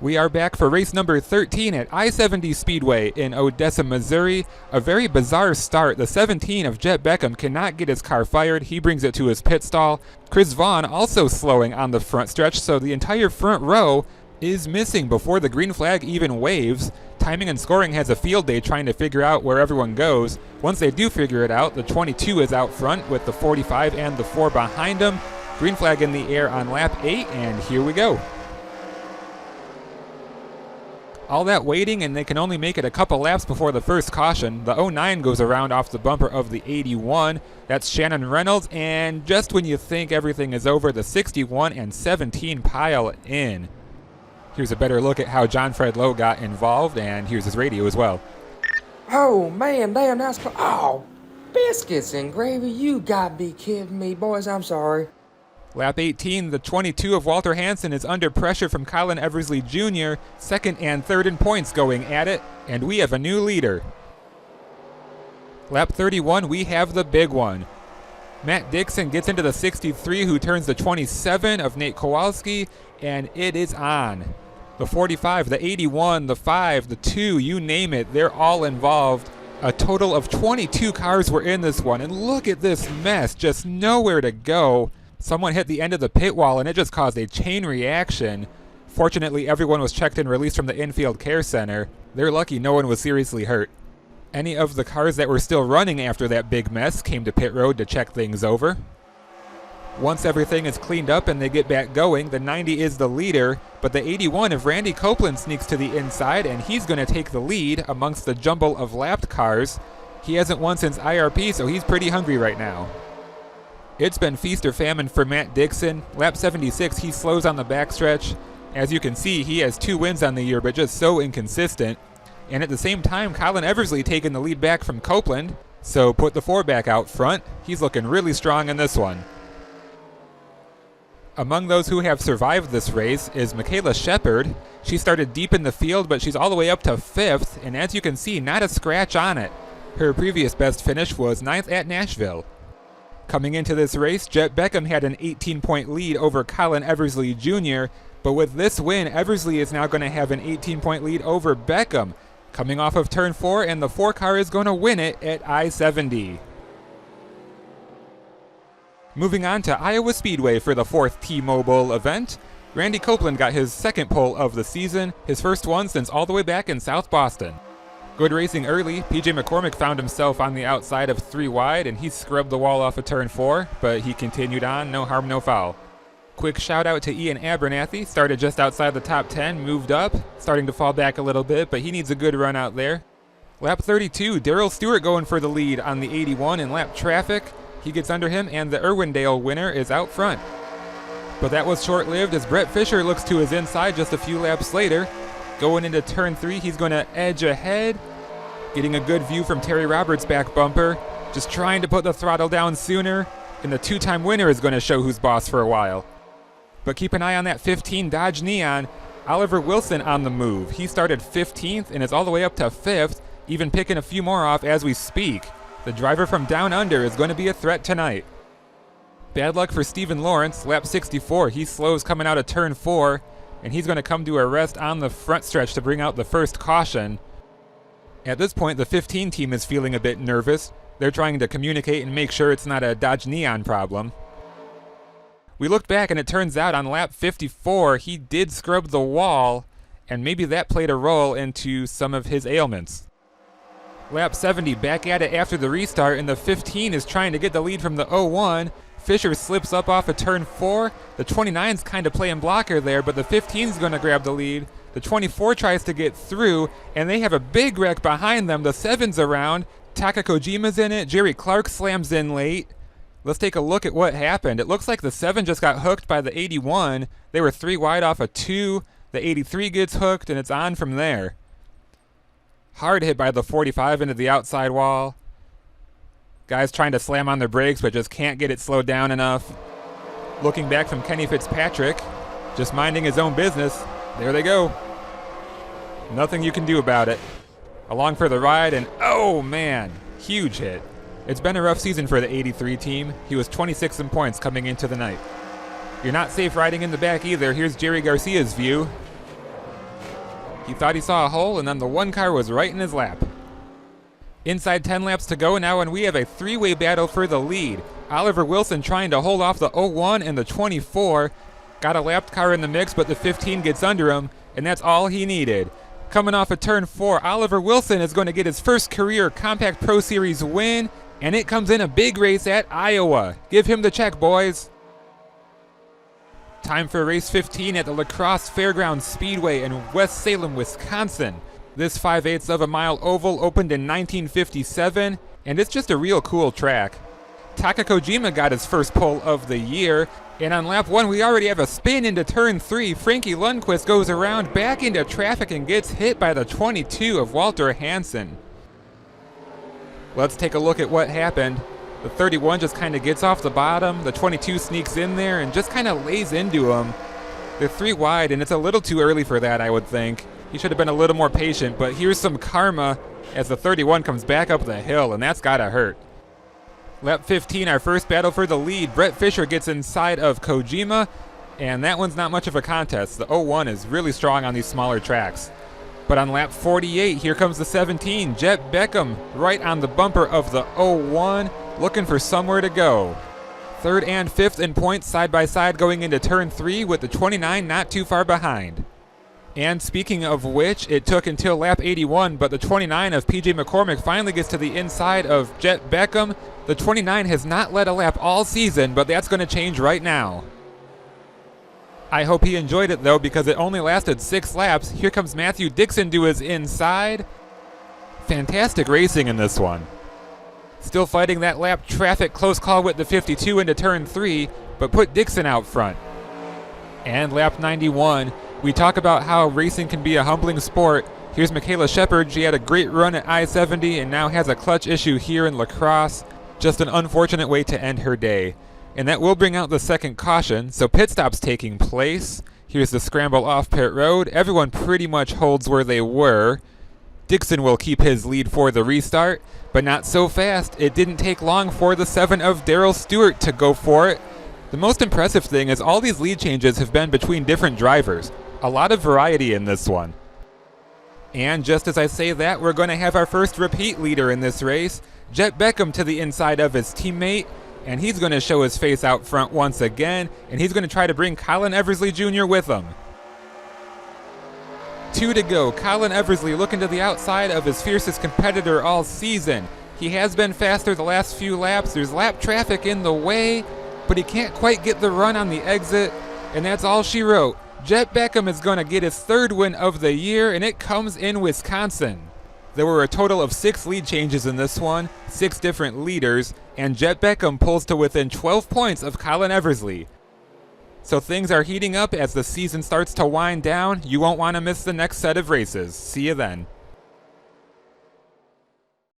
We are back for race number 13 at I-70 Speedway in Odessa, Missouri. A very bizarre start. The 17 of Jet Beckham cannot get his car fired. He brings it to his pit stall. Chris Vaughn also slowing on the front stretch, so the entire front row is missing before the green flag even waves. Timing and Scoring has a field day trying to figure out where everyone goes. Once they do figure it out, the 22 is out front with the 45 and the 4 behind him. Green flag in the air on lap 8, and here we go. All that waiting, and they can only make it a couple laps before the first caution. The 09 goes around off the bumper of the 81. That's Shannon Reynolds, and just when you think everything is over, the 61 and 17 pile in. Here's a better look at how John Fred Lowe got involved, and here's his radio as well. Oh, man, damn, that's... Oh, biscuits and gravy, you gotta be kidding me. Boys, I'm sorry. Lap 18, the 22 of Walter Hansen is under pressure from Colin Eversley Jr., second and third in points going at it, and we have a new leader. Lap 31, we have the big one. Matt Dixon gets into the 63, who turns the 27 of Nate Kowalski, and it is on. The 45, the 81, the 5, the 2, you name it, they're all involved. A total of 22 cars were in this one, and look at this mess, just nowhere to go. Someone hit the end of the pit wall, and it just caused a chain reaction. Fortunately, everyone was checked and released from the infield care center. They're lucky no one was seriously hurt. Any of the cars that were still running after that big mess came to pit road to check things over. Once everything is cleaned up and they get back going, the 90 is the leader, but the 81 of Randy Copeland sneaks to the inside, and he's going to take the lead amongst the jumble of lapped cars. He hasn't won since IRP, so he's pretty hungry right now. It's been feast or famine for Matt Dixon. Lap 76, he slows on the backstretch. As you can see, he has 2 wins on the year, but just so inconsistent. And at the same time, Colin Eversley taking the lead back from Copeland, so put the 4 back out front. He's looking really strong in this one. Among those who have survived this race is Michaela Shepard. She started deep in the field, but she's all the way up to 5th, and as you can see, not a scratch on it. Her previous best finish was 9th at Nashville. Coming into this race, Jet Beckham had an 18-point lead over Colin Eversley Jr., but with this win, Eversley is now going to have an 18-point lead over Beckham. Coming off of turn 4, and the 4 car is going to win it at I-70. Moving on to Iowa Speedway for the 4th T-Mobile event. Randy Copeland got his 2nd pole of the season, his first one since all the way back in South Boston. Good racing early. PJ McCormick found himself on the outside of 3 wide, and he scrubbed the wall off of turn 4, but he continued on, no harm, no foul. Quick shout out to Ian Abernathy, started just outside the top 10, moved up, starting to fall back a little bit, but he needs a good run out there. Lap 32, Darryl Stewart going for the lead on the 81 in lap traffic. He gets under him, and the Irwindale winner is out front. But that was short-lived as Brett Fisher looks to his inside just a few laps later. Going into turn 3, he's going to edge ahead. Getting a good view from Terry Roberts' back bumper. Just trying to put the throttle down sooner. And the 2-time winner is going to show who's boss for a while. But keep an eye on that 15 Dodge Neon. Oliver Wilson on the move. He started 15th and is all the way up to 5th, even picking a few more off as we speak. The driver from down under is going to be a threat tonight. Bad luck for Stephen Lawrence. Lap 64, he slows coming out of turn 4. And he's going to come to a rest on the front stretch to bring out the first caution. At this point, the 15 team is feeling a bit nervous. They're trying to communicate and make sure it's not a Dodge Neon problem. We looked back, and it turns out on lap 54, he did scrub the wall, and maybe that played a role into some of his ailments. Lap 70, back at it after the restart, and the 15 is trying to get the lead from the 01. Fisher slips up off of turn 4. The 29's kind of playing blocker there, but the 15's going to grab the lead. The 24 tries to get through, and they have a big wreck behind them. The 7's around. Taka Kojima's in it. Jerry Clark slams in late. Let's take a look at what happened. It looks like the 7 just got hooked by the 81. They were 3 wide off of 2. The 83 gets hooked, and it's on from there. Hard hit by the 45 into the outside wall. Guys trying to slam on their brakes, but just can't get it slowed down enough. Looking back from Kenny Fitzpatrick, just minding his own business. There they go. Nothing you can do about it. Along for the ride, and oh man, huge hit. It's been a rough season for the 83 team. He was 26th in points coming into the night. You're not safe riding in the back either. Here's Jerry Garcia's view. He thought he saw a hole, and then the one car was right in his lap. Inside 10 laps to go now, and we have a three-way battle for the lead. Oliver Wilson trying to hold off the 01 and the 24. Got a lapped car in the mix, but the 15 gets under him, and that's all he needed. Coming off of turn 4, Oliver Wilson is going to get his first career Compact Pro Series win, and it comes in a big race at Iowa. Give him the check, boys. Time for race 15 at the La Crosse Fairgrounds Speedway in West Salem, Wisconsin. This 5/8 of a mile oval opened in 1957, and it's just a real cool track. Taka Kojima got his first pole of the year, and on lap 1 we already have a spin into turn 3. Frankie Lundqvist goes around back into traffic and gets hit by the 22 of Walter Hansen. Let's take a look at what happened. The 31 just kind of gets off the bottom, the 22 sneaks in there and just kind of lays into him. They're 3 wide, and it's a little too early for that, I would think. He should have been a little more patient, but here's some karma as the 31 comes back up the hill, and that's gotta hurt. Lap 15, our first battle for the lead. Brett Fisher gets inside of Kojima, and that one's not much of a contest. The 01 is really strong on these smaller tracks. But on lap 48, here comes the 17. Jet Beckham right on the bumper of the 01, looking for somewhere to go. 3rd and 5th in points side by side going into turn 3 with the 29 not too far behind. And speaking of which, it took until lap 81, but the 29 of PJ McCormick finally gets to the inside of Jet Beckham. The 29 has not led a lap all season, but that's going to change right now. I hope he enjoyed it though, because it only lasted 6 laps. Here comes Matthew Dixon to his inside. Fantastic racing in this one. Still fighting that lap traffic, close call with the 52 into turn 3, but put Dixon out front. And lap 91. We talk about how racing can be a humbling sport. Here's Michaela Shepard. She had a great run at I-70 and now has a clutch issue here in La Crosse. Just an unfortunate way to end her day. And that will bring out the second caution, so pit stop's taking place. Here's the scramble off pit road. Everyone pretty much holds where they were. Dixon will keep his lead for the restart, but not so fast. It didn't take long for the 7 of Darrell Stewart to go for it. The most impressive thing is all these lead changes have been between different drivers. A lot of variety in this one. And just as I say that, we're going to have our first repeat leader in this race. Jet Beckham to the inside of his teammate, and he's going to show his face out front once again, and he's going to try to bring Colin Eversley Jr. with him. 2 to go. Colin Eversley looking to the outside of his fiercest competitor all season. He has been faster the last few laps. There's lap traffic in the way, but he can't quite get the run on the exit, and that's all she wrote. Jet Beckham is going to get his 3rd win of the year, and it comes in Wisconsin. There were a total of 6 lead changes in this one, 6 different leaders, and Jet Beckham pulls to within 12 points of Colin Eversley. So things are heating up as the season starts to wind down. You won't want to miss the next set of races. See you then.